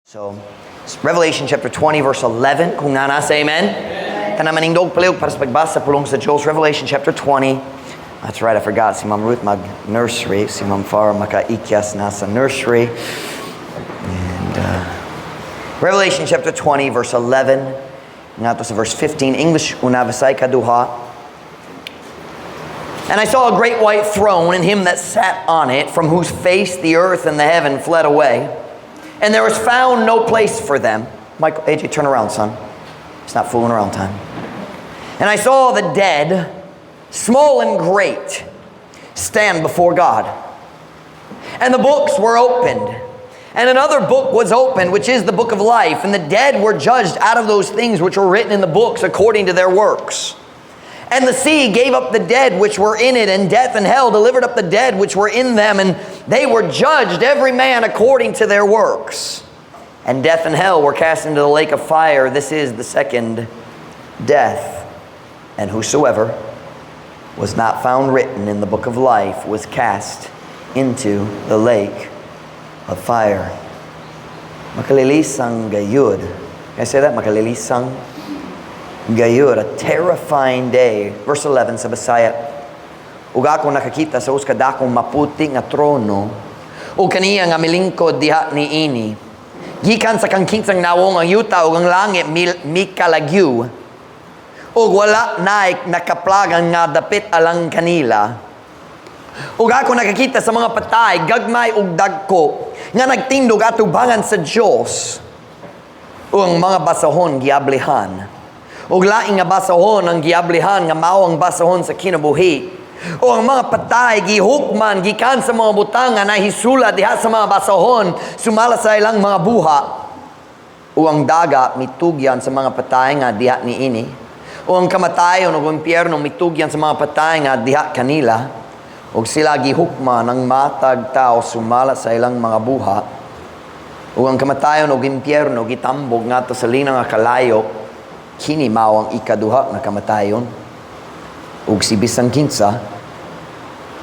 So, Revelation chapter 20 verse 11. Kung nasa, amen? Tanamaningdog paliog para sa pagbasa pulong sa Diyos. Revelation chapter 20. That's right, I forgot. Si Ma'am Ruth mag-nursery. Si Ma'am Far makaikyas na sa nursery. And Revelation chapter 20 verse 11. Nga to sa verse 15. English unavasay kaduha. And I saw a great white throne and him that sat on it, from whose face the earth and the heaven fled away. And there was found no place for them. Michael, AJ, turn around, son. It's not fooling around time. And I saw the dead, small and great, stand before God. And the books were opened. And another book was opened, which is the book of life. And the dead were judged out of those things which were written in the books according to their works. And the sea gave up the dead which were in it, and death and hell delivered up the dead which were in them, and they were judged every man according to their works. And death and hell were cast into the lake of fire. This is the second death. And whosoever was not found written in the book of life was cast into the lake of fire. Makalilisang gayud. Can I say that? Makalilisang gayud, a terrifying day. Verse 11 sa Bisaya. Ug ako nakakita sa uskadakong maputi nga trono, ug kaniya nga milingkod diha niini. Gikan sa kangkinsang nawong ang yuta ug ang langit mikalagyu. Ug wala naik nakaplagan nga dapit alang kanila. Ug ako nakakita sa mga patay, gagmay ug dagko, nga nagtindog atubangan sa Dios. Ug ang mga basahon giablihan. Ug laing nga basahon ang giablihan nga mao ang basahon sa kinabuhi. O ang mga patay gihukman gikan sa mga butang nga nahisula diha sa mga basahon sumala sa ilang mga buha. O ang daga mitugyan sa mga patay nga diha niini. O ang kamatayon ug impyerno mitugyan sa mga patay nga diha kanila. Ug sila gihukman ang matag tao sumala sa ilang mga buha. O ang kamatayon ug impyerno gitambog ngadto sa linang nga kalayo. Kini mao ang ikaduha nga kamatayon. Ug si bisan kinsa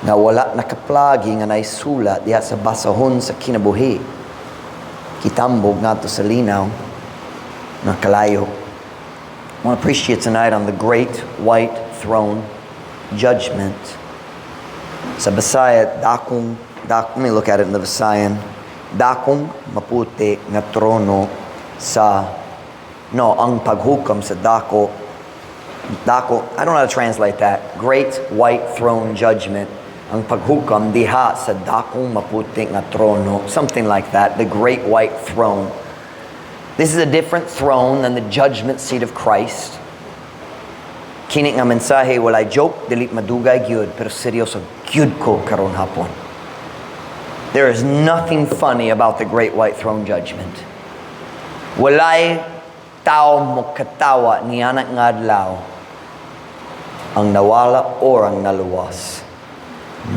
nga wala nakaplagi nga naisula diha sa basahon sa kinabuhi, kitambog ngadto sa linaw nga kalayo. I want to preach to you tonight on the great white throne judgment. Sa Bisaya, let me look at it in the Visayan. Dakong maputi nga trono sa ang paghukom sa dako, I don't know how to translate that. Great white throne judgment. Ang paghukom diha sa dakong maputi nga trono. Something like that. The great white throne. This is a different throne than the judgment seat of Christ. Kini nga mensahe, walay joke, dili madugay gyud, pero seryoso gyud ko karon hapon. There is nothing funny about the great white throne judgment. Walay tao mo katawa niya nga adlaw ang nawala or ang naluwas.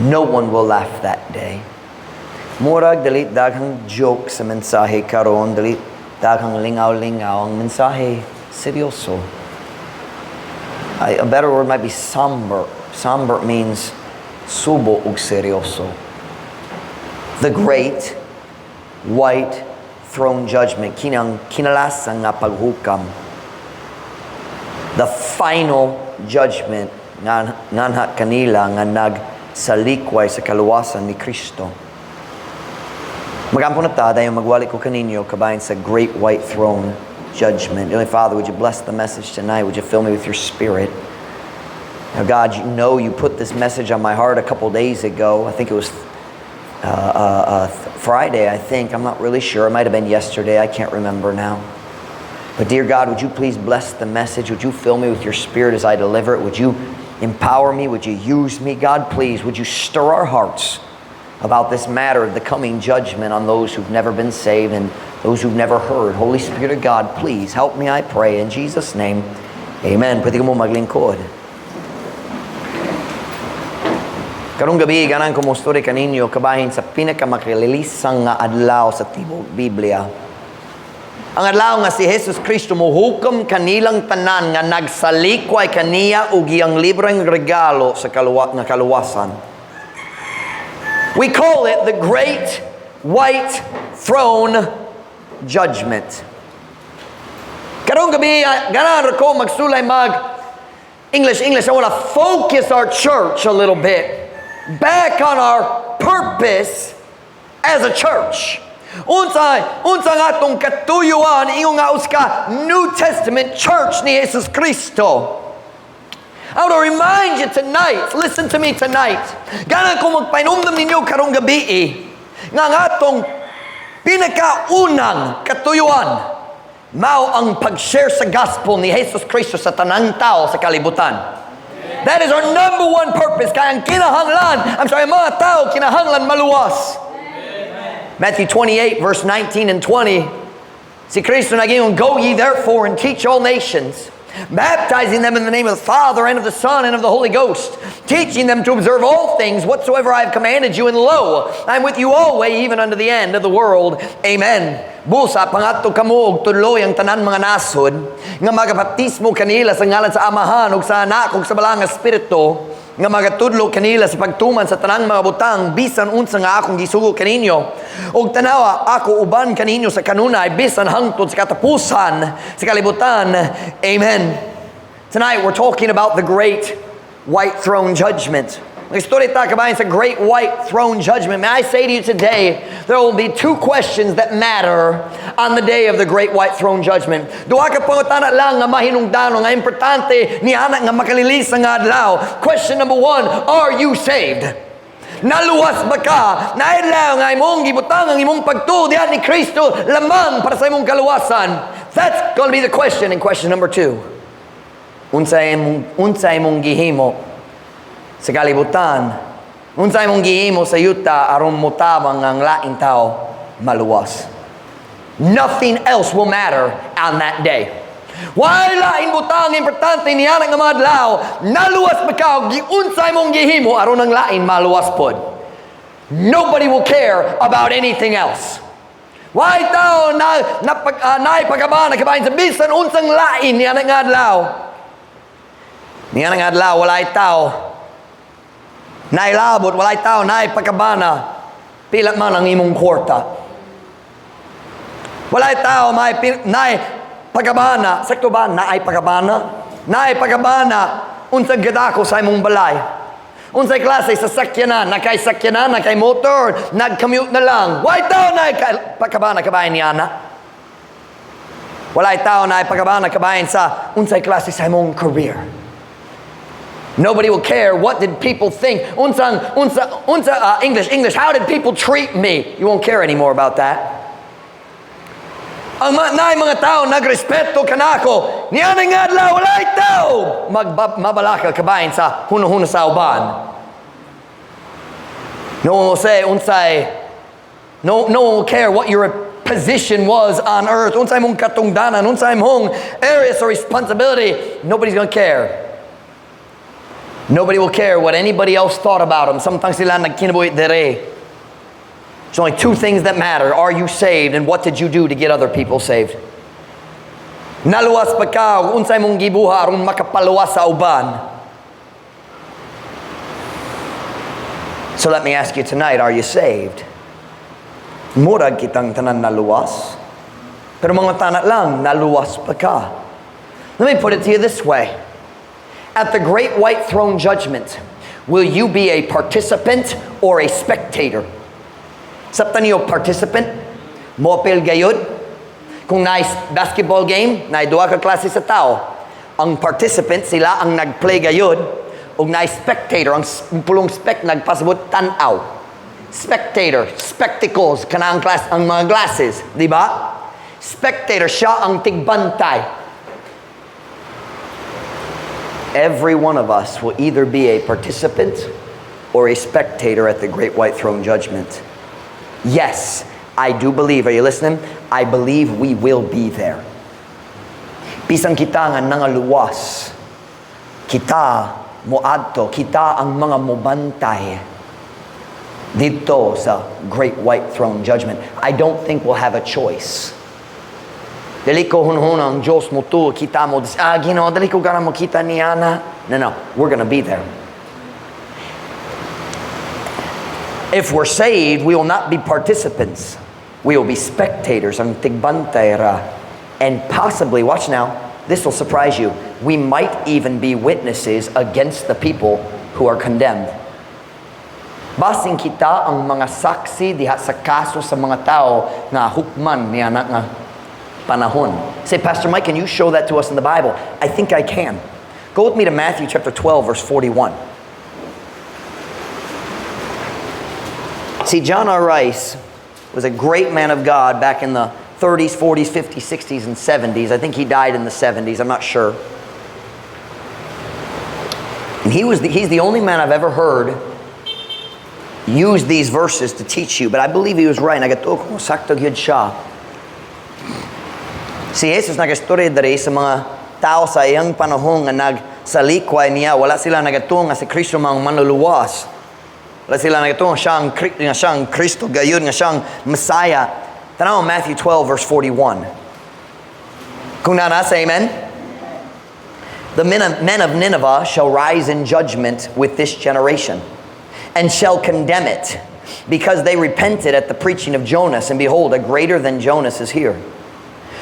No one will laugh that day. Murag dalit daghang joke sa mensahe karon, dalit daghang lingaw-lingaw. Ang mensahe seryoso. A better word might be somber. Somber means subo ug seryoso. The great white throne judgment, kinang kinalasan nga paghukam, the final judgment nga nganha kanila nga nagsalikway sa kaluwasan ni Kristo. Magampo na ta dayon magwali ko kaninyo kabahin sa great white throne judgment. Heavenly Father, would you bless the message tonight? Would you fill me with your spirit? Now God, you know you put this message on my heart a couple days ago. I think it was Friday, I think. I'm not really sure. It might have been yesterday. I can't remember now. But dear God, would you please bless the message? Would you fill me with your spirit as I deliver it? Would you empower me? Would you use me? God, please, would you stir our hearts about this matter of the coming judgment on those who've never been saved and those who've never heard. Holy Spirit of God, please help me, I pray. In Jesus' name, amen. Pwede mo maglingkod. Karong gabi, ganang kumusturi kaninyo kabahin sa pinakamakalilisang nga adlaw sa tibok Biblia. Ang adlaw nga si Jesus Kristo muhukom kanilang tanan nga nagsalikway kaniya ug iyang libreng regalo sa kaluwasan. We call it the great white throne judgment. Karong gabi, ganar ko magsulay English. I want to focus our church a little bit back on our purpose as a church. Unsa nga atong katuyuan ingon nga uska New Testament church ni Jesus Kristo. I want to remind you tonight, listen to me tonight. Ganan ko magpainumdam ninyo karong gabi nga atong pinakaunang katuyuan mao ang pag-share sa gospel ni Jesus Kristo sa tanang tao sa kalibutan. That is our number one purpose. Kaya ang mga tao kinahanglan maluwas. Matthew 28 verse 19 and 20. Si Kristo naging, go ye therefore and teach all nations, baptizing them in the name of the Father and of the Son and of the Holy Ghost, teaching them to observe all things whatsoever I have commanded you, and lo, I am with you always, even unto the end of the world. Amen. Busa pangadto kamo og tuloy ang tanan mga nasod nga magabaptismo kanila sa ngalan sa Amahan ug sa Anak ug sa Balang nga Espiritu, nga magatudlo kanila sa pagtuman sa tanang mga butang bisan unsa nga akong gisugo kaninyo, ug tanawa ako uban kaninyo sa kanunay bisan hangtod sa katapusan sa kalibutan. Amen. Tonight we're talking about the great white throne judgment. Nag-story ta kabayan sa great white throne judgment. May I say to you today, there will be two questions that matter on the day of the great white throne judgment. Duha ka pangutana lang nga mahinungdanon nga importante ni ana nga makalilis nga adlaw. Question number 1, are you saved? Naluwas ba ka? Naidlaw nga imong gibutang ang imong pagtuo diha ni Kristo lamang para sa imong kaluwasan. That's going to be the question. And question number 2, unsay imong gihimo sa kalibutan, unsay mong gihimo sa yuta aron motabang ang laing tao maluwas. Nothing else will matter on that day. Why laing butang importante niya nga mga adlaw, naluwas ba ka og unsay mong gihimo aron ang laing maluwas pod. Nobody will care about anything else. Why tao na pagkabana kabayan sa bisan unsang lain niya nga adlaw. Niya nga adlaw walay tao nailabot, walay tao, pagkabana, pilat man ang imong kwarta. Walay tao, pagkabana, sakto ba, pagkabana? Pagkabana, unsang gadako sa imong balay. Unsay klase sa sakyanan, nakay motor, nag-commute na lang. Walay tao, pagkabana, kabayan ni Ana. Walay tao, pagkabana, kabayan sa unsay klase sa imong career. Nobody will care. What did people think? English. How did people treat me? You won't care anymore about that. Ang mga tao nagrespeto kanako. Niya nga adlaw walay tao mabalaka kabayan sa huno-huno sa uban. No one will care what your position was on earth. Unsay mong katungdanan, unsay mong areas of responsibility. Nobody's gonna care. Nobody will care what anybody else thought about them. Samtang sila nagkinabuhi dere. There's only two things that matter. Are you saved? And what did you do to get other people saved? Naluwas pa ka, unsay mong gibuha aron makapaluwas sa uban. So let me ask you tonight, are you saved? Murag kitang tanan naluwas. Pero mga tanan lang, naluwas pa ka. Let me put it to you this way. At the great white throne judgment, will you be a participant or a spectator? Saptan niyo participant, mopil gayud. Kung nice basketball game, na duha ka klase sa tao. Ang participant, sila ang nagplay gayud. O nice spectator, ang pulong nagpasabot tanaw. Spectator, spectacles, kanang class, ang mga glasses, di ba? Spectator, siya ang tigbantay. Every one of us will either be a participant or a spectator at the great white throne judgment. Yes, I do believe. Are you listening? I believe we will be there. Bisang kita nga nangaluwas, kita moadto, kita ang mga mobantay dito sa great white throne judgment. I don't think we'll have a choice. Dali ko hun-hun ang Diyos mo to, kita mo, Ginoo, dali ko gana mo kita ni Ana. No, we're gonna be there. If we're saved, we will not be participants. We will be spectators, ang tigbantay ra. And possibly, watch now, this will surprise you, we might even be witnesses against the people who are condemned. Basing kita ang mga saksi diha sa kaso sa mga tao nga hukman niya na nga panahon. Say, Pastor Mike, can you show that to us in the Bible? I think I can. Go with me to Matthew chapter 12, verse 41. See, John R. Rice was a great man of God back in the 30s, 40s, 50s, 60s, and 70s. I think he died in the 70s. I'm not sure. And he's the only man I've ever heard use these verses to teach you. But I believe he was right. Nagato kung sakto gyud siya. Si Jesus nagastorya diri sa mga tao sa iyang panahon nga nagsalikway niya. Wala sila nagato nga si Kristo mang manluluwas. Wala sila nagato nga siyang Kristo gayon nga siyang Messiah. Tanaw Matthew 12 verse 41. Kung nasa amen? The men of Nineveh shall rise in judgment with this generation, and shall condemn it, because they repented at the preaching of Jonas, and behold, a greater than Jonas is here.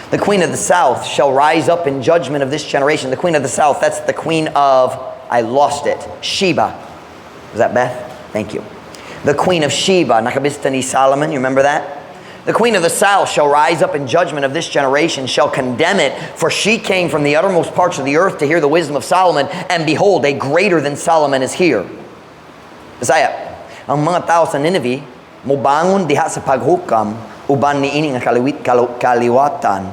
The queen of the south shall rise up in judgment of this generation. The queen of the south, that's the queen of, I lost it, Sheba. Was that Beth? Thank you. The queen of Sheba, nakabista ni Solomon, you remember that? The queen of the south shall rise up in judgment of this generation, shall condemn it, for she came from the uttermost parts of the earth to hear the wisdom of Solomon, and behold, a greater than Solomon is here. Isaiah, ang mga tao sa Nineveh, mubangon diha sa paghukam, uban ni ini nga kaliwatan,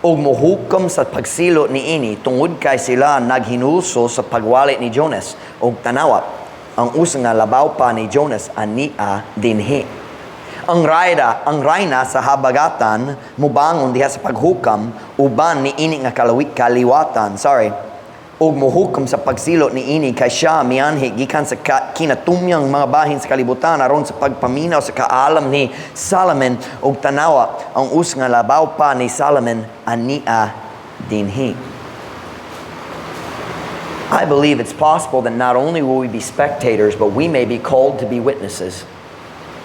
ug muhukom sa pagsilo ni ini, tungod kay sila naghinulso sa pagwali ni Jonas, ug tanawa, ang usang nga labaw pa ni Jonas, ania dinhi. Ang rayna sa habagatan, mubangon diha sa paghukam, uban ni ini nga kaliwatan, ug muhukom sa pagsilo ni ini kay siya mianhi gikan sa kinatumyang mga bahin sa kalibutan aron sa pagpaminaw sa kaalam ni Solomon, ug tanawa ang nga labaw pa ni Solomon ania dinhi. I believe it's possible that not only will we be spectators, but we may be called to be witnesses.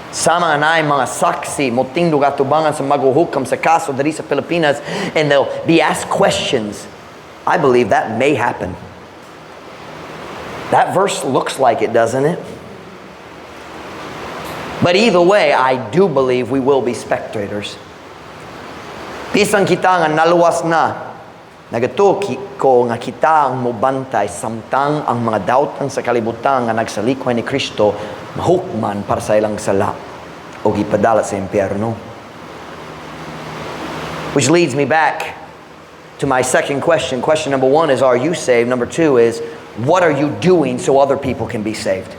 Sama na mga saksi motingdog atubangan sa maghuhukam sa kaso diri sa Pilipinas, and they'll be asked questions. I believe that may happen. That verse looks like it, doesn't it? But either way, I do believe we will be spectators. Bisan kita nga naluwas na, nagatuki ko nga kita ang mubantay samtang ang mga dautan sa kalibutan nga nagsalikway ni Kristo mahukman para sa ilang sala o ipadala sa impyerno. Which leads me back to my second question. Question number 1 is, are you saved? Number 2 is, what are you doing so other people can be saved?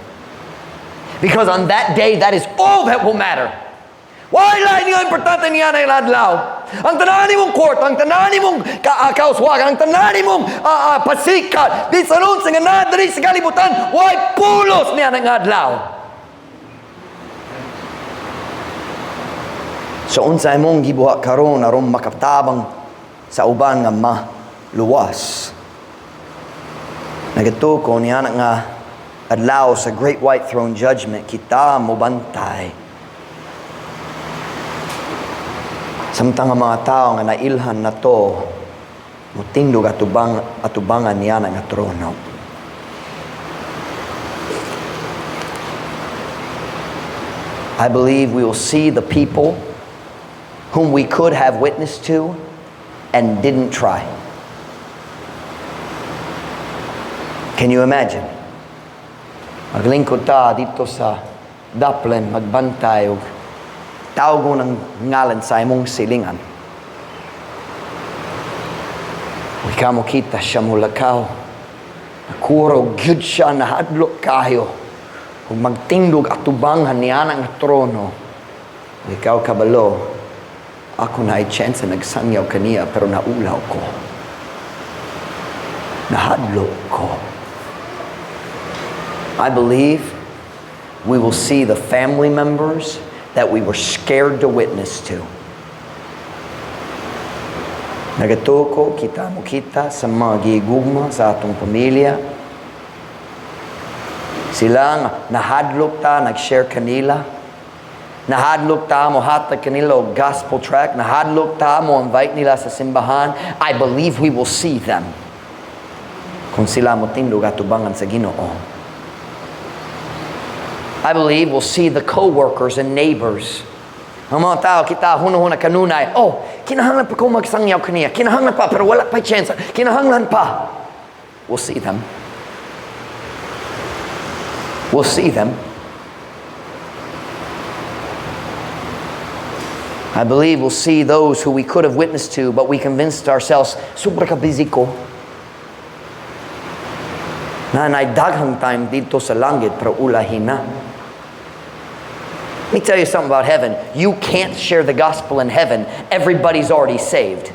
Because on that day, that is all that will matter. Why lain nga importante niya na iladlaw? Ang tanani mong court, ang tanani mong kauswag, ang tanani mong pasikat, di salon sa nga nadari sa kalibutan, why pulos niya ng adlaw? So unsay mong gibuhat karon aron makatabang sa uban nga maluwas. Nagatuko niya nga adlaw sa great white throne judgment, kita mobantay. Samtang ang mga tao nga nailhan na to, mutindog atubangan niya nga trono. I believe we will see the people whom we could have witnessed to and didn't try. Can you imagine? Maglingkod ta dito sa Dublin, magbantay, og tawag mo ng ngalan sa imong silingan. Ikaw mo kita siya mulakaw. Nakuro, gyud siya, nahadlok kayo. Kung magtindog atubangan niya ng trono, ikaw kabalo, ako na ay chance na nagsangyaw kaniya, pero naulaw ko. Nahadlok ko. I believe we will see the family members that we were scared to witness to. Nagatuko, kita mo kita sa mga gigugma sa atong pamilya. Sila nahadlok ta, nag-share kanila. Nahadlok ta mo hatag kanila og gospel tract. Nahadlok ta mo invite nila sa simbahan. I believe we will see them kung sila mo tindog atubangan sa Ginoo. I believe we'll see the co-workers and neighbors. Ang mga tao, kita huna-huna kanunay, oh, kinahanglan pa ko magsangyaw kaniya. Kinahanglan pa, pero wala pa chance. Kinahanglan pa. We'll see them. We'll see them. I believe we'll see those who we could have witnessed to, but we convinced ourselves, sobra ka busy ko. Na daghang time dito sa langit, pero ulahin na. Let me tell you something about heaven. You can't share the gospel in heaven. Everybody's already saved.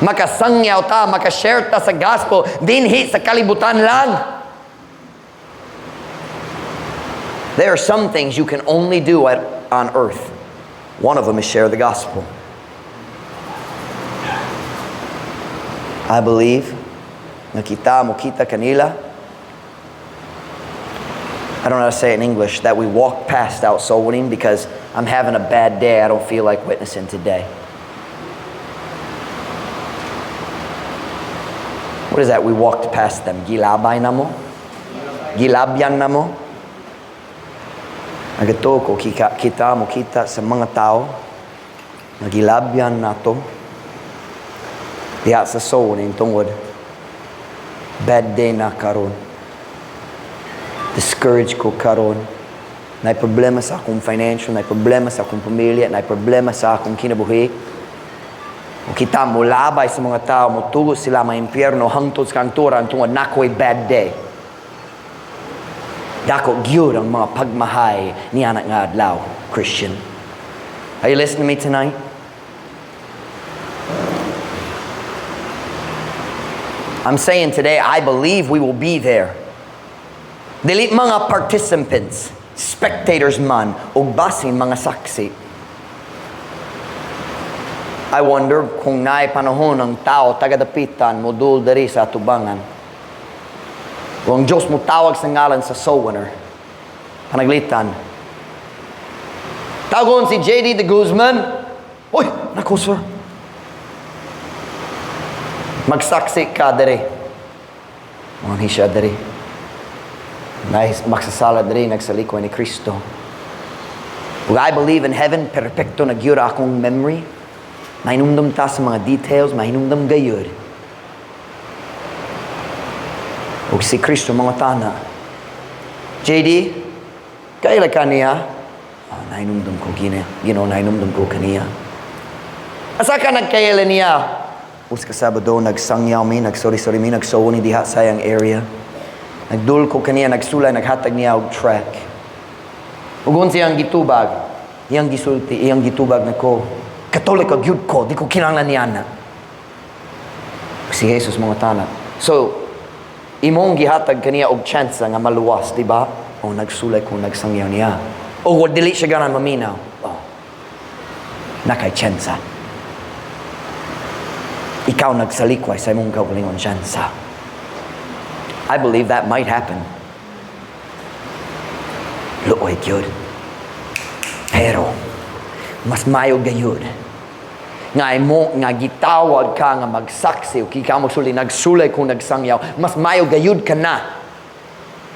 Makasangyaw ta, makashare ta sa gospel, dinhi sa kalibutan lang. There are some things you can only do on earth. One of them is share the gospel. I believe nakita mo kita kanila. I don't know how to say it in English, that we walk past out soul winning because I'm having a bad day. I don't feel like witnessing today. What is that? We walked past them. Gilabay na mo? Gilabyan na mo? Agato ko kita mo kita sa mga tao nagilabyan nato diha sa soul ning tungod bad day na karon, discouraged ko karon, na problema sa akong financial, na problema sa akong pamilya, na problema sa akong kinabuhi. O kita mo labay sa mga tao mo tugo sila mga impyerno hangtod sa kanturan tungod nakoy bad day. Dako gyud ang mga pagmahay ni anak nga adlaw, Christian. Are you listening to me tonight? I'm saying today, I believe we will be there. Dili mga participants, spectators man, o basin mga saksi. I wonder kung naay panahon ng tao tagadapitan modul diri sa atubangan. Kung ang Diyos mo tawag sa ngalan sa soul winner, panaglitan. Tawagon si J.D. de Guzman. Uy, naku sir. Magsaksi ka diri. Mga siya diri. Magsasala diri, nagsalikoy ni Kristo. Kung I believe in heaven, perfecto nagyura akong memory. Mahinumdum ta sa mga details, mahinumdum gayud. O si Kristo mga tana. JD, kaila ka niya? Oh, nahinumdum ko nahinumdum ko kaniya. Asa ka nagkaila niya? Uska Sabado, nagsangyaw mi, nagsori-sori mi, nagsawoni diha sayang area. Nagdul ko kaniya, nagsulay, naghatag niya og track. Ugon siyang gitubag, iyang gisulti, iyang gitubag na ko, Katolik og yud ko, di ko kinahanglan niya na. Si Jesus mga tana. So, imong gihatag kaniya og chance nga maluwas, di ba? O nagsulay kung nagsangyaw niya. O dili siya ganan maminaw. Oh. Nakay chance. Ikaw nagsalikway sa imong kaugalingon chance. I believe that might happen. Luoy gyud. Pero mas mayo gayud. Nga gitawag ka nga magsaksi o kika magsuli nagsulay kung nagsangyaw, mas mayo gayud ka na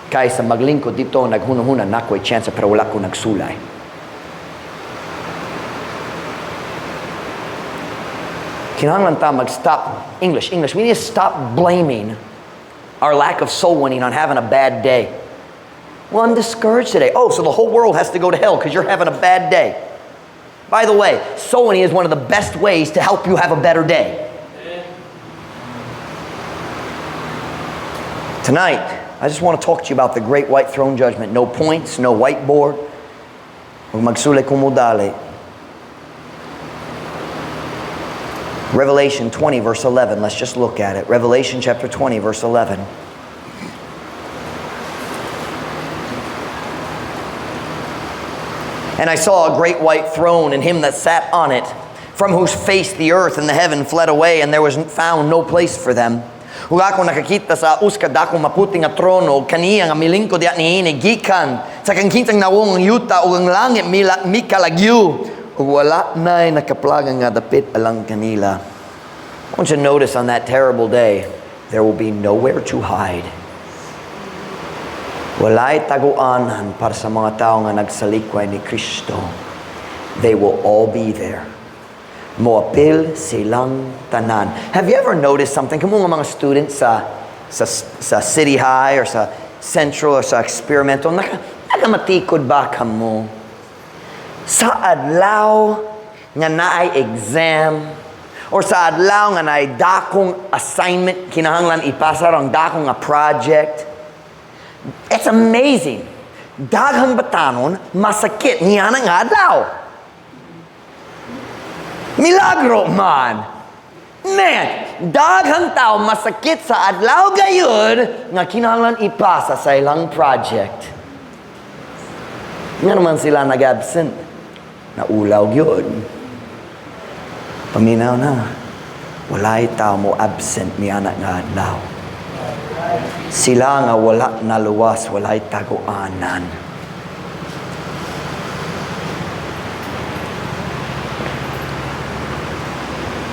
kaysa maglingkod dito naghunahuna na ko'y chance pero wala ko nagsulay. Kinahanglan ta mag-stop. English. We need to stop blaming our lack of soul winning on having a bad day. Well, I'm discouraged today. Oh, so the whole world has to go to hell because you're having a bad day. By the way, soul winning is one of the best ways to help you have a better day. Tonight, I just want to talk to you about the great white throne judgment. No points, no whiteboard. Magsule kumudali. Revelation 20, verse 11. Let's just look at it. Revelation chapter 20, verse 11. And I saw a great white throne, and him that sat on it, from whose face the earth and the heaven fled away, and there was found no place for them. Ug ako nakakita sa uska dakong maputing nga trono, kaniya nga milingkod niini gikan sa kang kinsang nawong ang yuta o ang langit mi kalagyo o wala na'y nakaplaga nga dapit alang kanila. I want you to notice on that terrible day, there will be nowhere to hide. Walay taguanan para sa mga tao nga nagsalikway ni Kristo. They will all be there. Moapil silang tanan. Have you ever noticed something? Kung mga students sa City High or sa Central or sa Experimental, nakamatikod ba kamo? Sa adlaw nga naay exam or sa adlaw nga naay dakong assignment kinahanglan ipasa ang dakong nga project. It's amazing. Daghang batanon masakit niya nga adlaw. Milagro man. Man, daghang tao masakit sa adlaw gayud nga kinahanglan ipasa sa ilang project. Nga naman sila nag-absent. Naulaw yun. Paminaw na. Walay tao mo absent ni anak nga adlaw. Sila nga wala naluwas, walay taguanan.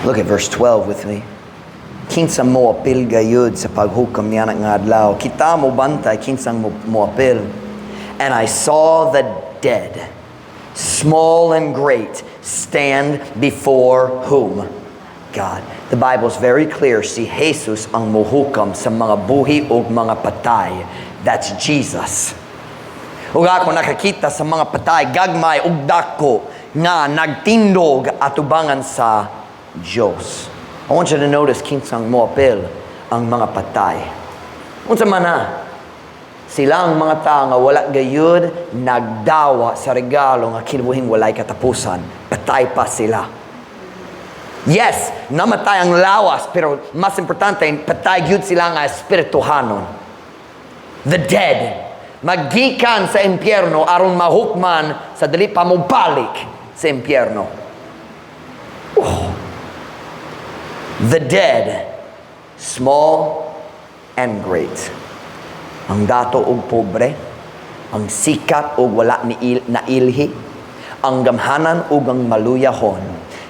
Look at verse 12 with me. Kinsa mo apil gayud sa paghukam ni anak nga adlaw. Kita mo bantay kinsang mo apil. And I saw the dead, small and great, stand before whom? God. The Bible's very clear. Si Jesus ang muhukam sa mga buhi o mga patay. That's Jesus. Ug ako nakakita sa mga patay, gagmay ug dako nga nagtindog atubangan sa Diyos. I want you to notice kinsang moapil ang mga patay. Unsa man na? Sila ang mga tao nga wala gayud nagdawa sa regalo nga kinabuhing walay katapusan. Patay pa sila. Yes, namatay ang lawas, pero mas importante, patay gyud sila nga espirituhanon. The dead. Magikan sa impyerno aron mahukman sa dili pa mobalik sa impyerno. The dead, small and great. Ang dato og pobre, ang sikat og wala ni nailhi, ang gamhanan ug ang maluyahon,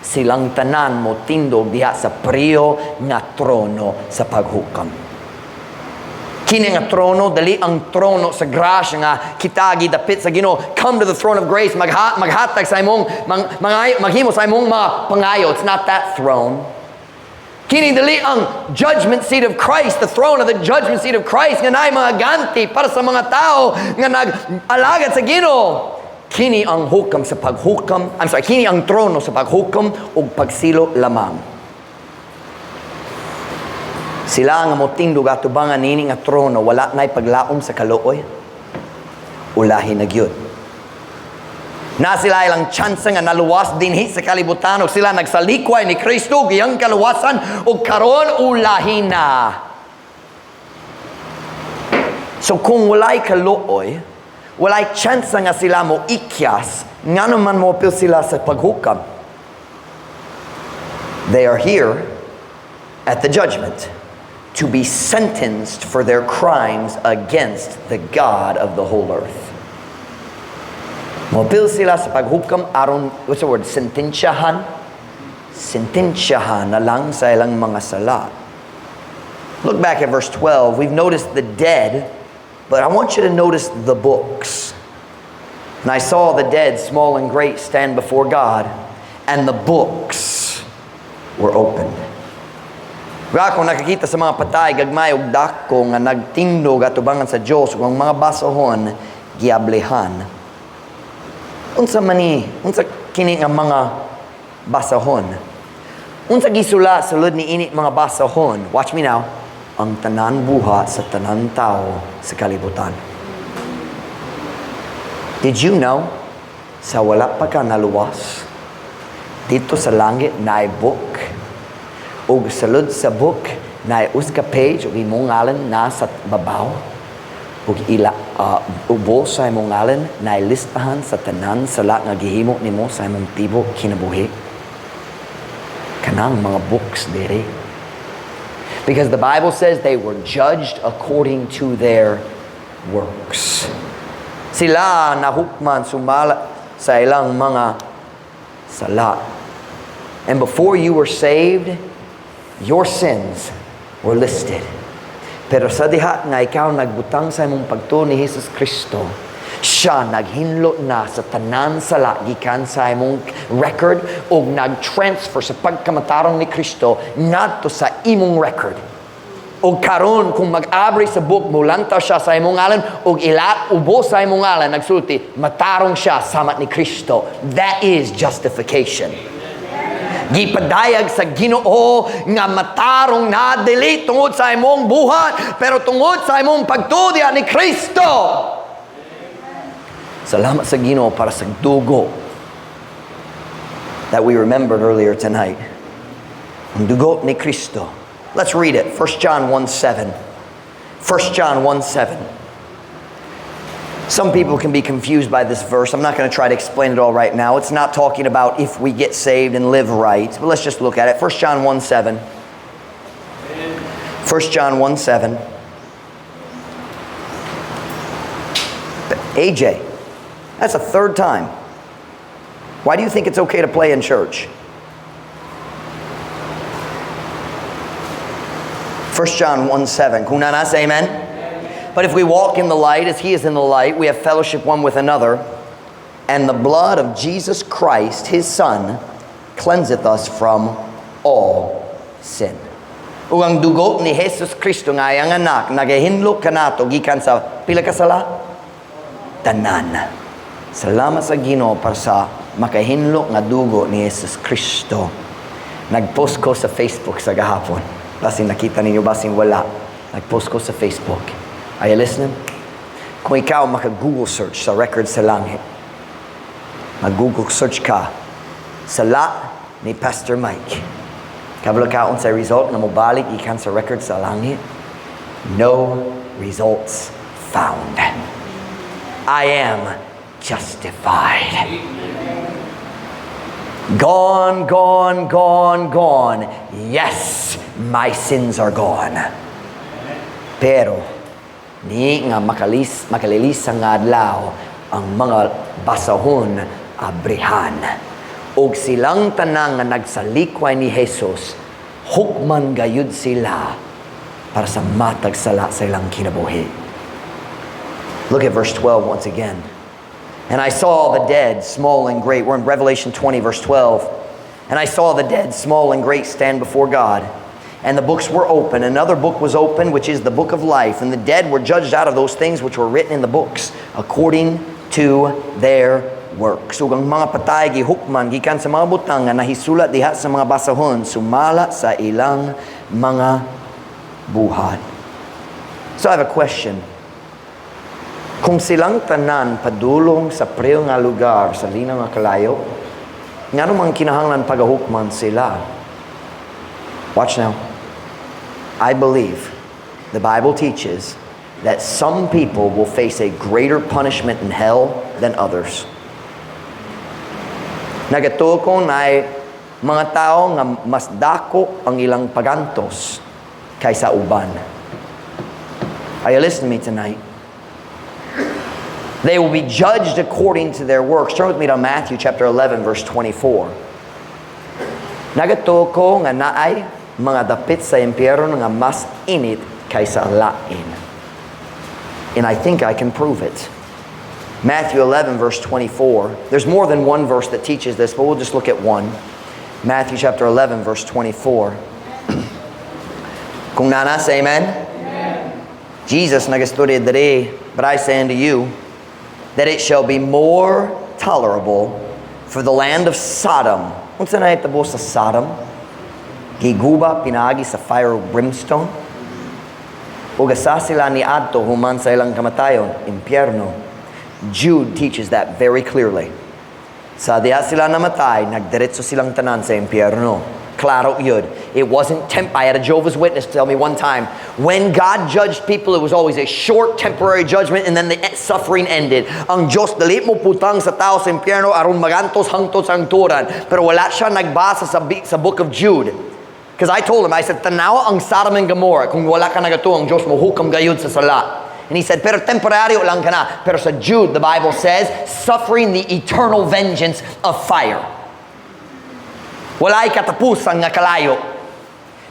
silang tanan mo tindog diha sa priyo nga trono sa paghukam. Kini nga trono, dali ang trono sa grasya nga kitagi dapit sa Ginoo. Come to the throne of grace, maghatag sa imong maghimo sa imong mga pangayo. It's not that throne. Kini dali ang judgment seat of Christ, the throne of the judgment seat of Christ nga naay mga ganti para sa mga tao nga nag-alagad sa Ginoo. Kini ang hukam sa paghukam, kini ang trono sa paghukam ug pagsilo lamang. Sila nga motindog atubangan nini nga trono, wala nay paglaom sa kaluoy. Ulahi na gyud. Na sila ilang chance nga naluwas dinhi sa kalibutan ug sila nagsalikway ni Kristo giyang kaluwasan ug karon ulahi na. So kung walay kaluoy, walay chance nga sila mo ikyas, nga naman mo apil sila sa paghukam. They are here at the judgment to be sentenced for their crimes against the God of the whole earth. Mopil sila sa paghukam aron, what's the word? Sentensyahan na lang sa ilang mga sala. Look back at verse 12. We've noticed the dead, but I want you to notice the books. And I saw the dead, small and great, stand before God, and the books were opened. Kung nakikita sa mga patay, gagmay ug dako nga nagtindog atubangan sa Dios ug ang mga basahon giablehan. Unsa kini nga mga basahon? Unsa gisula sulod ni ini mga basahon? Watch me now. Ang tanan buha sa tanan tao sa kalibutan. Did you know sa wala pa ka naluwas dito sa langit naay book ug sulod sa book naay uska page ug imong ngalan nasa babaw ug ubo sa imong ngalan na listahan sa tanan sala nga gihimo nimo sa imong tibuok kinabuhi. Kanang mga books diri. Because the Bible says they were judged according to their works. Sila nahukman sumala sa ilang mga sala. And before you were saved, your sins were listed. Pero sa diha nga ikaw nagbutang sa imong pagtuo ni Jesus Kristo, siya naghinlo na sa tanan sala gikan sa imong record o nag-transfer sa pagkamatarong ni Kristo ngadto sa imong record. O karon kung mag-abri sa book mo lantaw siya sa imong ngalan o ubo sa imong ngalan nagsulti matarong siya sama ni Kristo. That is justification. Gipadayag sa Ginoo nga matarong na dili tungod sa imong buhat pero tungod sa imong pagtuo ni Kristo. Salamat sa Ginoo para sa dugo that we remembered earlier tonight. Ang dugo ni Kristo. Let's read it. 1 John 1:7. 1 John 1:7. Some people can be confused by this verse. I'm not going to try to explain it all right now. It's not talking about if we get saved and live right. But let's just look at it. 1 John 1:7. 1 John 1:7. AJ, that's the third time. Why do you think it's okay to play in church? 1 John 1:7. Kung nanas, amen? But if we walk in the light as he is in the light, we have fellowship one with another, and the blood of Jesus Christ, his Son, cleanseth us from all sin. Ug ang dugo ni Jesus Kristo nga ang anak nagahinlo kanato gikan sa pila ka sala? Tanan. Salamat sa Ginoo para sa makahinlo nga dugo ni Jesus Kristo. Nag-post ko sa Facebook sa gahapon. Basing nakita ninyo, basing wala. Nag-post ko sa Facebook. Are you listening? Kung ikaw maka-Google search sa record sa langit, mag-Google search ka, sala ni Pastor Mike. Kabalo kaon sa result na mobalik ikan sa record sa langit, no results found. I am justified. Gone, gone, gone, gone. Yes, my sins are gone. Pero, ni nga makalilis nga adlaw ang mga basahon abrihan. Og silang tanang nga nagsalikway ni Jesus, hukman gayud sila para sa matag sala sa ilang kinabuhi. Look at verse 12 once again. And I saw the dead, small and great. We're in Revelation 20, verse 12. And I saw the dead, small and great, stand before God. And the books were open. Another book was open, which is the book of life. And the dead were judged out of those things which were written in the books, according to their works. So ang mga patay gihukman gikan sa mga butang nga nahisulat diha sa mga basahon sumala sa ilang mga buhat. So I have a question. Kung silang tanan padulong sa preo nga lugar sa linaw nga kalayo, ngano man kinahanglan pagahukman sila? Watch now. I believe the Bible teaches that some people will face a greater punishment in hell than others. Nagatuo ko na mga tao nga mas dako ang ilang pagantos kaysa uban. Are you listening to me tonight? They will be judged according to their works. Turn with me to Matthew chapter 11, verse 24. Nagatuo ko nga naay mga dapit sa impyerno nga mas init kaysa lain. And I think I can prove it. Matthew 11, verse 24. There's more than one verse that teaches this, but we'll just look at one. Matthew chapter 11, verse 24. Kung nanas, amen? Amen. Jesus nagasturya dere, but I say unto you, that it shall be more tolerable for the land of Sodom. Unsa na itabo sa Sodom? Giguba pinagi sa fire of brimstone. Ug asa sila ni adto human sa ilang kamatayon, impyerno. Jude teaches that very clearly. Sa diha sila namatay, nagdiretso silang tanan sa impyerno. Klaro yun. It wasn't I had a Jehovah's Witness tell me one time, when God judged people, it was always a short temporary judgment and then the suffering ended. Ang Diyos dali mo putang sa tao sa impyerno aron magantos hangtod sa turan. Pero wala siya nagbasa sa book of Jude. Because I told him, I said, tanawa ang Sodom and Gomorrah. Kung wala ka nagato, ang Diyos mo hukam gayud sa sala. And he said, pero temporaryo lang ka na. Pero sa Jude, the Bible says, suffering the eternal vengeance of fire. Walay katapusan nga kalayo.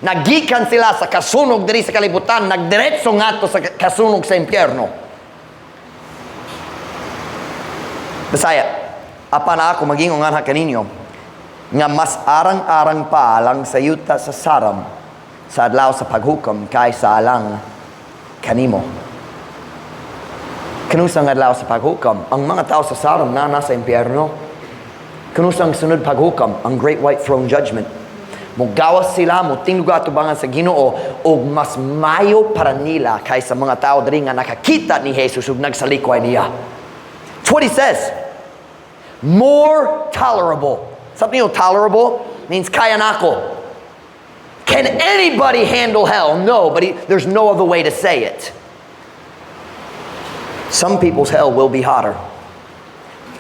Nagikan sila sa kasunog diri sa kalibutan, nagdiretso ngadto sa kasunog sa impyerno. Bisaya, apan ako magingon nga kaninyo, nga mas arang-arang pa lang sa yuta sa saram sa adlaw sa paghukom kaysa alang kanimo. Kanusang adlaw sa paghukom, ang mga tao sa saram na nasa impyerno. Kanusang sunod paghukom, ang Great White Throne Judgment. Mugawas sila, mutingluga atubangan sa Ginoo o mas mayo para nila kaysa mga tao diri nga nakakita ni Jesus ug nagsalikway niya. That's what he says. More tolerable. Something tolerable means kaya nako. Can anybody handle hell? No, but there's no other way to say it. Some people's hell will be hotter.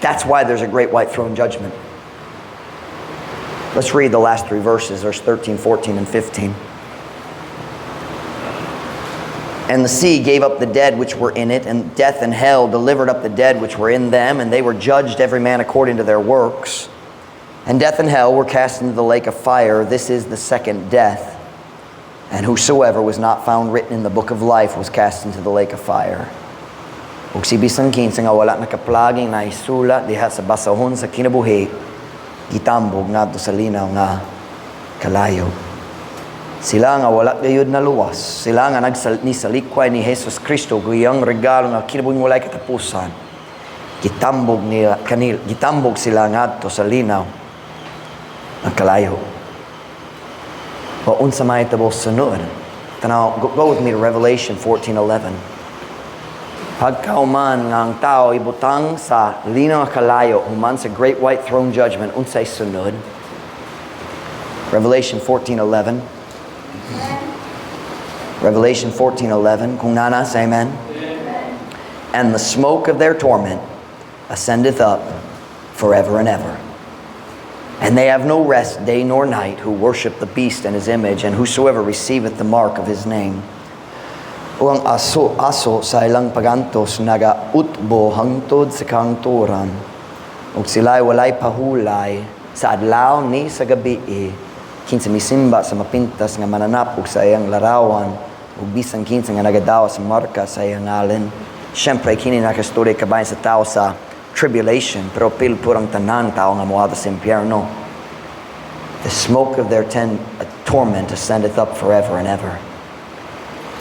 That's why there's a great white throne judgment. Let's read the last three verses, verse 13, 14, and 15. And the sea gave up the dead which were in it, and death and hell delivered up the dead which were in them, and they were judged every man according to their works. And death and hell were cast into the lake of fire. This is the second death. And whosoever was not found written in the book of life was cast into the lake of fire. Ug si bisan kinsa nga wala nakaplaging na isula diha sa basahon sa kinabuhi, gitambog ngadto sa linaw nga kalayo. Sila nga wala gayud na luwas, sila nga nagsalikway ni Jesus Kristo gayang regalo nga kinabuhi walay katapusan. Gitambog sila ngadto sa linaw ang kalayo. Wa unsa may tabo sunod. Tanaw, go with me to Revelation 14:11. Pagkauman nga ang tao ibutang sa linaw nga kalayo human sa great white throne judgment, unsay sunod? Revelation 14:11. Revelation 14:11. Kung nana, say amen. And the smoke of their torment ascendeth up forever and ever. And they have no rest day nor night who worship the beast and his image, and whosoever receiveth the mark of his name. O ang aso sa ilang pagantos nagautbo hangtod sa kahangturan. Ug sila'y walay pahulay sa adlaw ni sa gabi kinsa misimba sa mapintas nga mananap ug sa iyang larawan ug bisan kinsa nga nagadawa sa marka sa iyang ngalan. Siyempre kini nakastorya kabayan sa tao sa tribulation, pero pilpurang tanan tao nga moadto sa impyerno. The smoke of their torment ascendeth up forever and ever.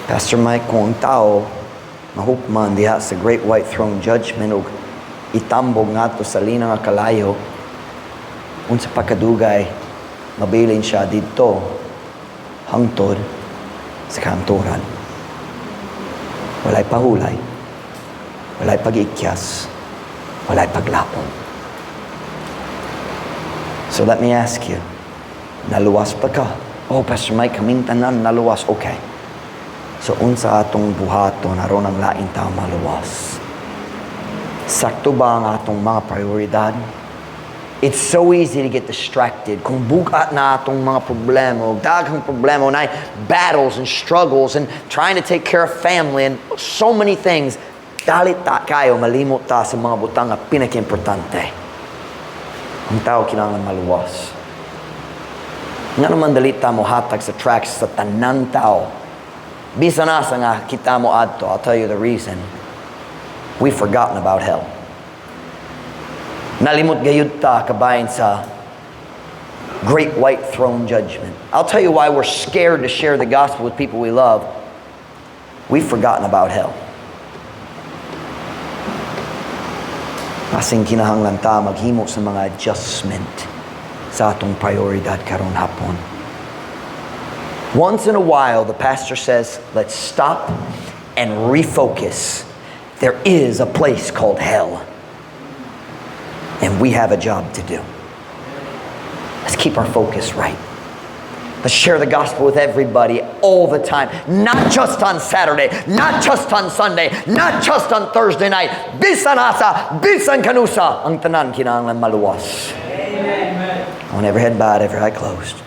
Pastor Mike, kung ang tao mahukman diha sa great white throne judgment ug itambog ngadto sa linaw nga kalayo, unsa pa kadugay mabilin siya didto hangtod sa kahangturan. Walay pahulay, walay pag-ikyas, walay paglapon. So let me ask you, naluwas pa ka? Oh, Pastor Mike, kaming tanan naluwas. Okay. So unsa atong buhaton aron ang laing tao maluwas? Sakto ba ang atong mga prioridad? It's so easy to get distracted. Kung bugat na atong mga problema, daghang problema na battles and struggles and trying to take care of family and so many things, dalit ta kayo malimot ta sa mga butang nga pinaka-importante. Ang tao kinahanglan maluwas. Nga naman dalit ta mo hatag sa tracks sa tanan tao. Bisan asa nga kita mo adto, I'll tell you the reason. We've forgotten about hell. Nalimot gayud ta kabayan sa great white throne judgment. I'll tell you why we're scared to share the gospel with people we love. We've forgotten about hell. Kasing kinahanglan ta maghimo sa mga adjustment sa atong prioridad karon hapon. Once in a while, the pastor says, let's stop and refocus. There is a place called hell. And we have a job to do. Let's keep our focus right. Let's share the gospel with everybody all the time. Not just on Saturday, not just on Sunday, not just on Thursday night. Bisan asa, bisan kanusa, ang tanan kinahanglan maluwas. Amen. On every head bowed, every eye closed.